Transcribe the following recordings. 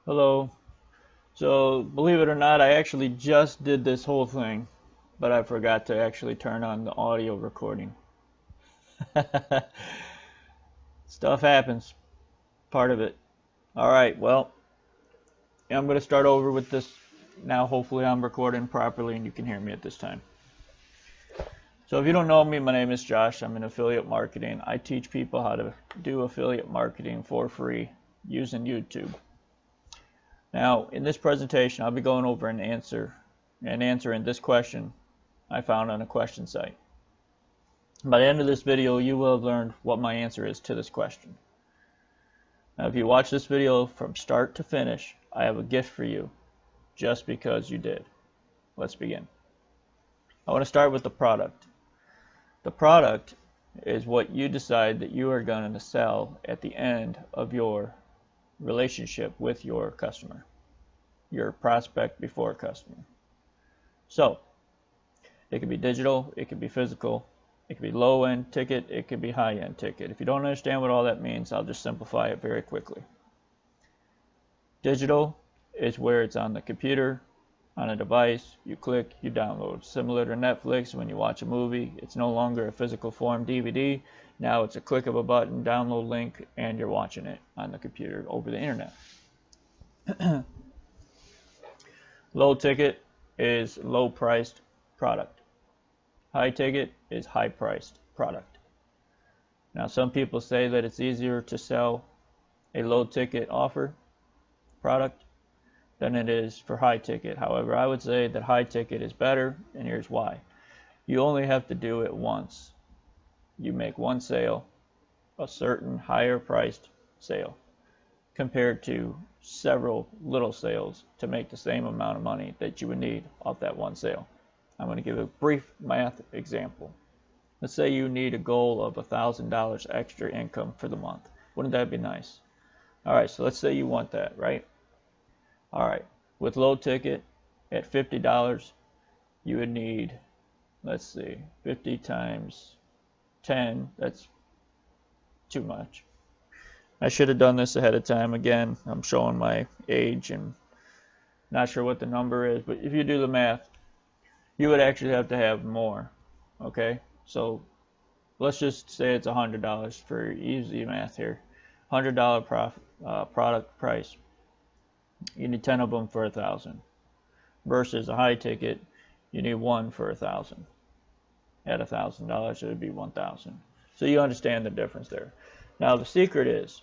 Hello. So, believe it or not, I actually just did this whole thing, but I forgot to actually turn on the audio recording. Stuff happens, part of it. All right, well, I'm going to start over with this. Now, hopefully, I'm recording properly and you can hear me at this time. So, if you don't know me, my name is Josh. I'm in affiliate marketing. I teach people how to do affiliate marketing for free using YouTube. Now, in this presentation, I'll be going over and answering this question I found on a question site. By the end of this video, you will have learned what my answer is to this question. Now, if you watch this video from start to finish, I have a gift for you just because you did. Let's begin. I want to start with the product. The product is what you decide that you are going to sell at the end of your relationship with your customer, your prospect before customer. So it could be digital, it could be physical, it could be low-end ticket, it could be high-end ticket. If you don't understand what all that means, I'll just simplify it very quickly. Digital is where it's on the computer, on a device, you click, you download. Similar to Netflix, when you watch a movie, it's no longer a physical form DVD. Now it's a click of a button, download link, and you're watching it on the computer over the internet. Low ticket is low priced product. High ticket is high priced product. Now, some people say that it's easier to sell a low ticket offer product than it is for high ticket. However, I would say that high ticket is better, and here's why. You only have to do it once. You make one sale, a certain higher priced sale, compared to several little sales to make the same amount of money that you would need off that one sale. I'm going to give a brief math example. Let's say you need a goal of $1,000 extra income for the month. Wouldn't that be nice? All right, so let's say you want that, right? All right, with low ticket at $50, you would need, let's see, 50 times 10, that's too much. I should have done this ahead of time. Again, I'm showing my age and not sure what the number is, but if you do the math, you would actually have to have more, okay? So let's just say it's $100 for easy math here. $100 product price. You need 10 of them for $1,000. Versus a high ticket, you need one for $1,000. At $1,000, it would be $1,000. So you understand the difference there. Now the secret is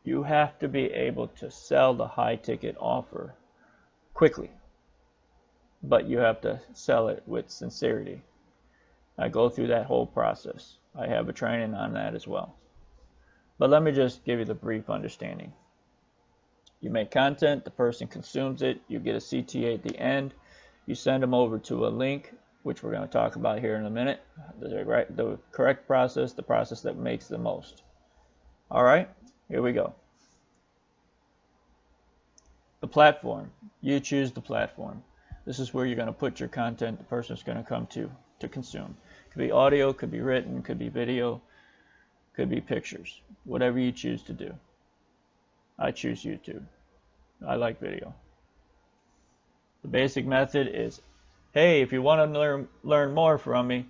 you have to be able to sell the high ticket offer quickly, but you have to sell it with sincerity. I go through that whole process. I have a training on that as well. But let me just give you the brief understanding. You make content, the person consumes it, you get a CTA at the end, you send them over to a link, which we're going to talk about here in a minute. The correct process, the process that makes the most. All right, here we go. The platform. You choose the platform. This is where you're going to put your content the person's going to come to consume. It could be audio, could be written, could be video, could be pictures. Whatever you choose to do. I choose YouTube. I like video. The basic method is, hey, if you want to learn more from me,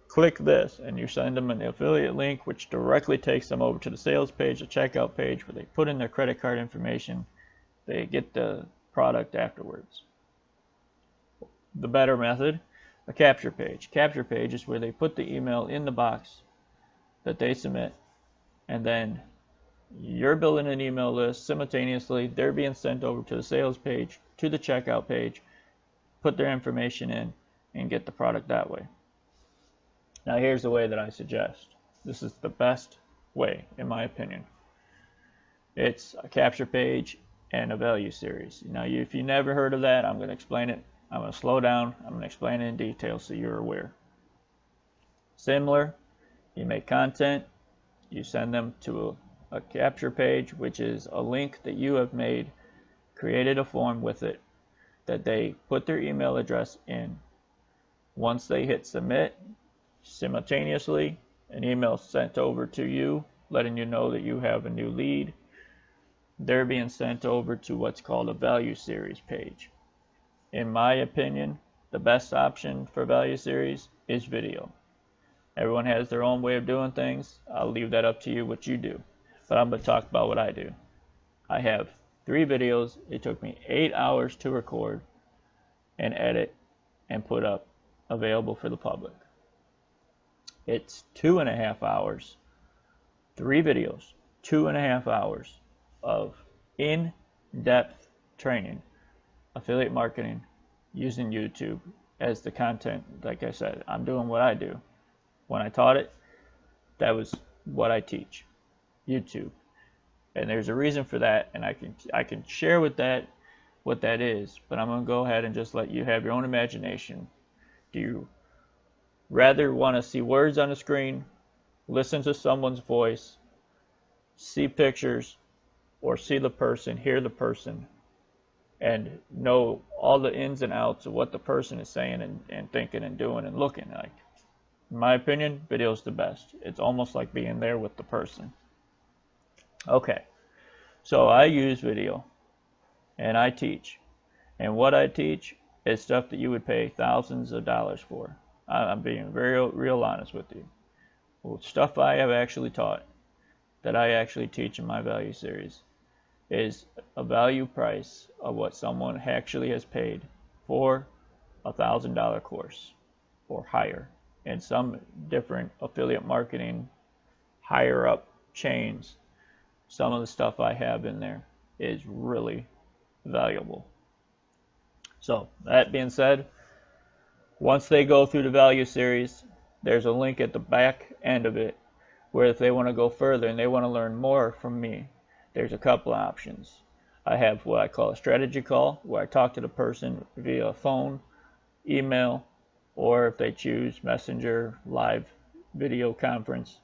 click this, and you send them an affiliate link which directly takes them over to the sales page, the checkout page, where they put in their credit card information. They get the product afterwards. The better method, a capture page. Capture page is where they put the email in the box that they submit, and then you're building an email list simultaneously. They're being sent over to the sales page, to the checkout page, put their information in, and get the product that way. Now here's the way that I suggest. This is the best way, in my opinion. It's a capture page and a value series. Now, if you never heard of that, I'm going to explain it. I'm going to slow down. I'm going to explain it in detail so you're aware. Similar, you make content, you send them to a capture page, which is a link that you have made, created a form with it, that they put their email address in. Once they hit submit, simultaneously, an email sent over to you letting you know that you have a new lead. they're being sent over to what's called a value series page. In my opinion, the best option for value series is video. Everyone has their own way of doing things. I'll leave that up to you what you do. But I'm going to talk about what I do. I have 3 videos. It took me 8 hours to record and edit and put up, available for the public. It's 2.5 hours, 3 videos, 2.5 hours of in-depth training, affiliate marketing, using YouTube as the content. Like I said, I'm doing what I do. When I taught it, that was what I teach, YouTube. And there's a reason for that, and I can share with that what that is, but I'm going to go ahead and just let you have your own imagination. Do you rather want to see words on a screen, listen to someone's voice, see pictures, or see the person, hear the person, and know all the ins and outs of what the person is saying and thinking and doing and looking like? In my opinion, video is the best. It's almost like being there with the person. Okay, so I use video and I teach. And what I teach is stuff that you would pay thousands of dollars for. I'm being very real honest with you. Well, stuff I have actually taught, that I actually teach in my value series, is a value price of what someone actually has paid for a $1,000 course or higher. And some different affiliate marketing, higher up chains, some of the stuff I have in there is really valuable. So that being said, once they go through the value series, there's a link at the back end of it where if they want to go further and they want to learn more from me, there's a couple of options. I have what I call a strategy call, where I talk to the person via phone, email, or if they choose Messenger, live video conference,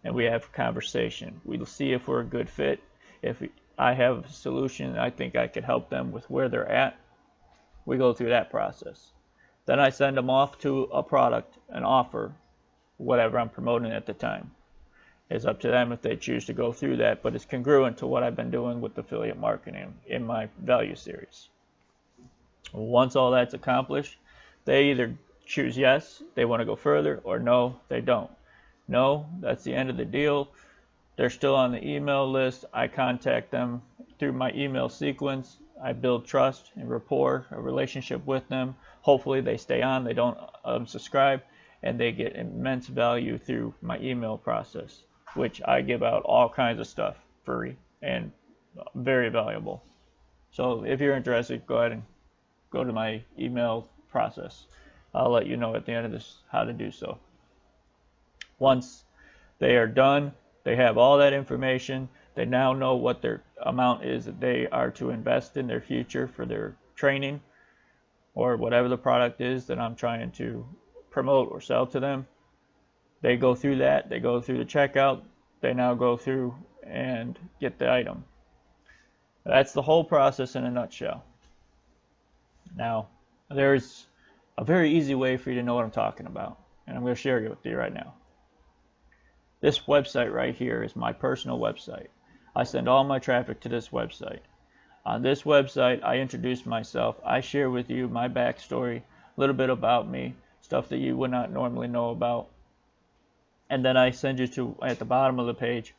and we have a conversation. We'll see if we're a good fit. If I have a solution, I think I could help them with where they're at, we go through that process. Then I send them off to a product, an offer, whatever I'm promoting at the time. It's up to them if they choose to go through that, but it's congruent to what I've been doing with affiliate marketing in my value series. Once all that's accomplished, they either choose yes, they want to go further, or no, they don't. No, that's the end of the deal. They're still on the email list. I contact them through my email sequence. I build trust and rapport, a relationship with them. Hopefully they stay on, they don't unsubscribe, and they get immense value through my email process, which I give out all kinds of stuff free and very valuable. So if you're interested, go ahead and go to my email process. I'll let you know at the end of this how to do so. Once they are done, they have all that information. They now know what their amount is that they are to invest in their future for their training or whatever the product is that I'm trying to promote or sell to them. They go through that. They go through the checkout. They now go through and get the item. That's the whole process in a nutshell. Now, there's a very easy way for you to know what I'm talking about, and I'm going to share it with you right now. This website right here is my personal website. I send all my traffic to this website. On this website, I introduce myself. I share with you my backstory, a little bit about me, stuff that you would not normally know about. And then I send you to, at the bottom of the page,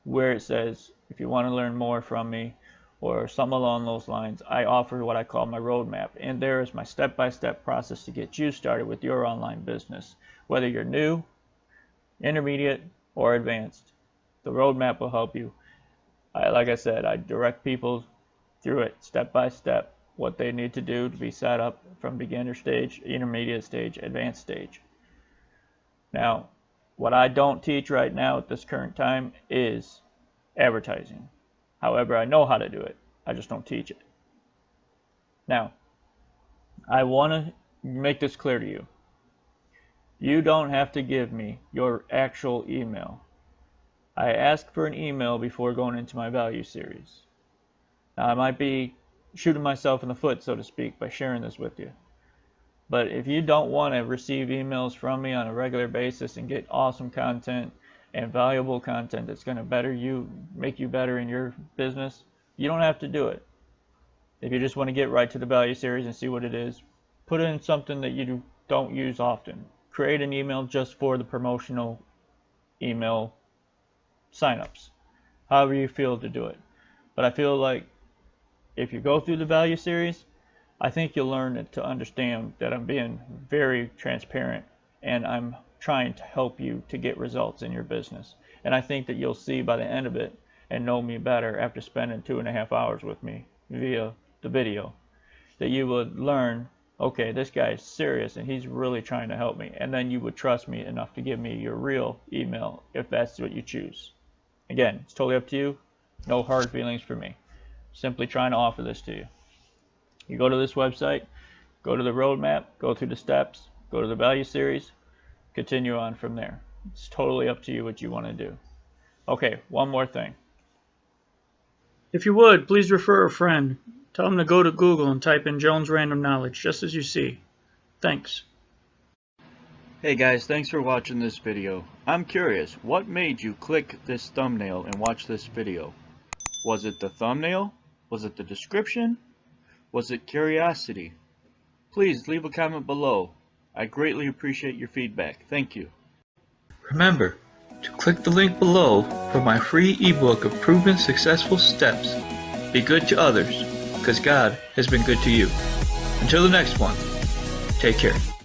where it says, if you want to learn more from me, or something along those lines, I offer what I call my roadmap. And there is my step-by-step process to get you started with your online business. Whether you're new, intermediate, or advanced, the roadmap will help you. Like I said, I direct people through it step by step, what they need to do to be set up from beginner stage, intermediate stage, advanced stage. Now, what I don't teach right now at this current time is advertising. However, I know how to do it. I just don't teach it. Now, I want to make this clear to you. You don't have to give me your actual email. I ask for an email before going into my value series. Now, I might be shooting myself in the foot, so to speak, by sharing this with you. But if you don't want to receive emails from me on a regular basis and get awesome content and valuable content that's going to better you, make you better in your business, You don't have to do it. If you just want to get right to the value series and see what it is, put in something that you don't use often. Create an email just for the promotional email signups. However you feel to do it. But I feel like if you go through the value series, I think you'll learn to understand that I'm being very transparent and I'm trying to help you to get results in your business. And I think that you'll see by the end of it and know me better after spending 2.5 hours with me via the video, that you would learn, okay, this guy is serious and he's really trying to help me. And then you would trust me enough to give me your real email if that's what you choose. Again, it's totally up to you. No hard feelings for me. Simply trying to offer this to you. You go to this website, go to the roadmap, go through the steps, go to the value series, continue on from there. It's totally up to you what you want to do. Okay, one more thing. If you would, please refer a friend. Tell them to go to Google and type in Jonesrandomknowledge, just as you see. Thanks. Hey guys, thanks for watching this video. I'm curious, what made you click this thumbnail and watch this video? Was it the thumbnail? Was it the description? Was it curiosity? Please leave a comment below. I greatly appreciate your feedback. Thank you. Remember to click the link below for my free ebook of proven successful steps. Be good to others, because God has been good to you. Until the next one, take care.